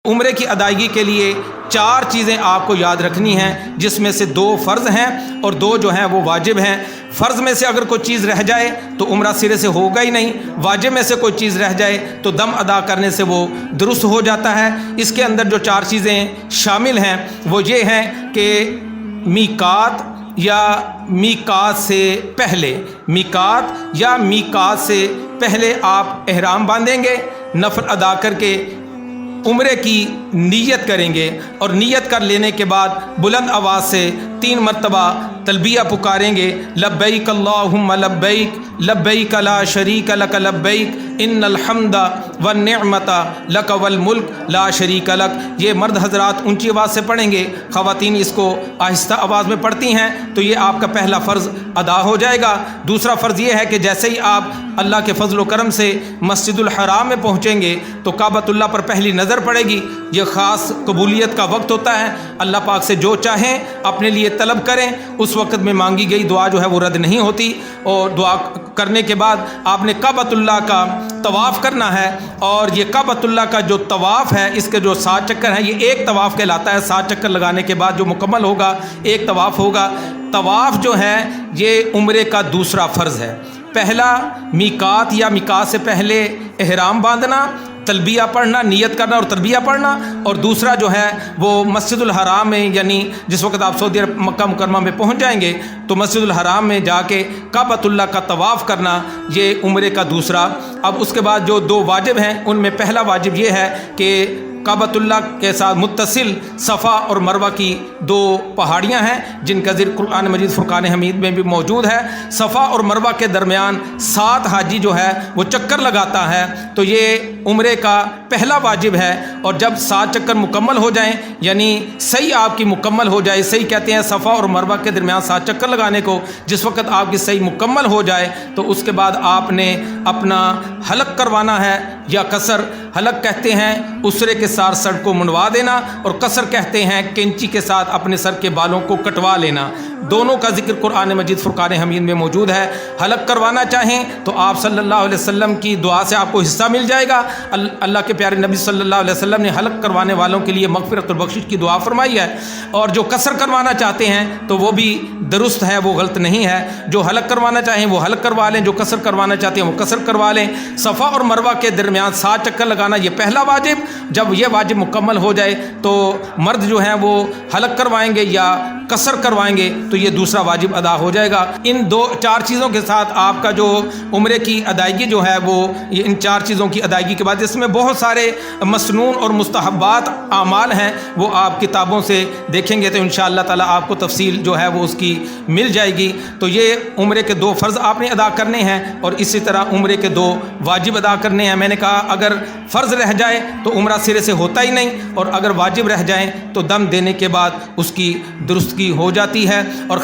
عمرے کی ادائیگی کے لیے 4 چیزیں آپ کو یاد رکھنی ہیں، جس میں سے 2 فرض ہیں اور 2 جو ہیں وہ واجب ہیں۔ فرض میں سے اگر کوئی چیز رہ جائے تو عمرہ سرے سے ہوگا ہی نہیں، واجب میں سے کوئی چیز رہ جائے تو دم ادا کرنے سے وہ درست ہو جاتا ہے۔ اس کے اندر جو 4 چیزیں شامل ہیں وہ یہ ہیں کہ میقات یا میقات سے پہلے، میقات یا میقات سے پہلے آپ احرام باندھیں گے، نفل ادا کر کے عمرے کی نیت کریں گے، اور نیت کر لینے کے بعد بلند آواز سے 3 مرتبہ تلبیہ پکاریں گے، لبیک اللہم لبیک لبیک لا شریک لک لبیک ان الحمد والنعمت لک والملک لا شریک لک۔ یہ مرد حضرات اونچی آواز سے پڑھیں گے، خواتین اس کو آہستہ آواز میں پڑھتی ہیں، تو یہ آپ کا پہلا فرض ادا ہو جائے گا۔ دوسرا فرض یہ ہے کہ جیسے ہی آپ اللہ کے فضل و کرم سے مسجد الحرام میں پہنچیں گے تو کعبۃ اللہ پر پہلی نظر پڑے گی۔ یہ خاص قبولیت کا وقت ہوتا ہے، اللہ پاک سے جو چاہیں اپنے لیے طلب کریں، اس وقت میں مانگی گئی دعا جو ہے وہ رد نہیں ہوتی۔ اور دعا کرنے کے بعد آپ نے کعبۃ اللہ کا طواف کرنا ہے، اور یہ کعبۃ اللہ کا جو طواف ہے اس کے جو 7 چکر ہیں، یہ ایک طواف کہلاتا ہے۔ 7 چکر لگانے کے بعد جو مکمل ہوگا ایک طواف ہوگا۔ طواف جو ہے یہ عمرے کا دوسرا فرض ہے۔ پہلا میقات یا میقات سے پہلے احرام باندھنا، تلبیہ پڑھنا، نیت کرنا اور تلبیہ پڑھنا، اور دوسرا جو ہے وہ مسجد الحرام میں، یعنی جس وقت آپ سعودی عرب مکہ مکرمہ میں پہنچ جائیں گے تو مسجد الحرام میں جا کے کعبۃ اللہ کا طواف کرنا، یہ عمرے کا دوسرا۔ اب اس کے بعد جو 2 واجب ہیں ان میں پہلا واجب یہ ہے کہ کعبۃ اللہ کے ساتھ متصل صفا اور مروہ کی 2 پہاڑیاں ہیں جن کا ذکر قرآن مجید فرقان حمید میں بھی موجود ہے۔ صفا اور مروہ کے درمیان 7 حاجی جو ہے وہ چکر لگاتا ہے، تو یہ عمرے کا پہلا واجب ہے۔ اور جب 7 چکر مکمل ہو جائیں، یعنی صحیح آپ کی مکمل ہو جائے، صحیح کہتے ہیں صفا اور مروہ کے درمیان 7 چکر لگانے کو، جس وقت آپ کی صحیح مکمل ہو جائے تو اس کے بعد آپ نے اپنا حلق کروانا ہے یا قصر۔ حلق کہتے ہیں اسرے کے ساتھ سر کو منڈوا دینا، اور قصر کہتے ہیں کینچی کے ساتھ اپنے سر کے بالوں کو کٹوا لینا۔ دونوں کا ذکر قرآن مجید فرقان حمید میں موجود ہے۔ حلق کروانا چاہیں تو آپ صلی اللہ علیہ وسلم کی دعا سے آپ کو حصہ مل جائے گا۔ اللہ کے پیارے نبی صلی اللہ علیہ وسلم نے حلق کروانے والوں کے لیے مغفرت البخشش کی دعا فرمائی ہے۔ اور جو قصر کروانا چاہتے ہیں تو وہ بھی درست ہے، وہ غلط نہیں ہے۔ جو حلق کروانا چاہیں وہ حلق کروا لیں، جو قصر کروانا چاہتے ہیں وہ قصر کروا لیں۔ صفا اور مروہ کے درمیان 7 چکر لگانا یہ پہلا واجب۔ جب یہ واجب مکمل ہو جائے تو مرد جو ہیں وہ حلق کروائیں گے یا قصر کروائیں گے تو یہ دوسرا واجب ادا ہو جائے گا۔ ان 4 چیزوں کے ساتھ آپ کا جو عمرے کی ادائیگی جو ہے وہ ان 4 چیزوں کی ادائیگی کے بعد، اس میں بہت سارے مسنون اور مستحبات اعمال ہیں، وہ آپ کتابوں سے دیکھیں گے تو انشاءاللہ تعالی آپ کو تفصیل جو ہے وہ اس کی مل جائے گی۔ تو یہ عمرے کے 2 فرض آپ نے ادا کرنے ہیں، اور اسی طرح عمرے کے 2 واجب ادا کرنے ہیں۔ میں نے کہا اگر فرض رہ جائے تو عمرہ سرے سے ہوتا ہی نہیں، اور اگر واجب رہ جائیں تو دم دینے کے بعد اس کی درستگی ہو جاتی ہے۔ اور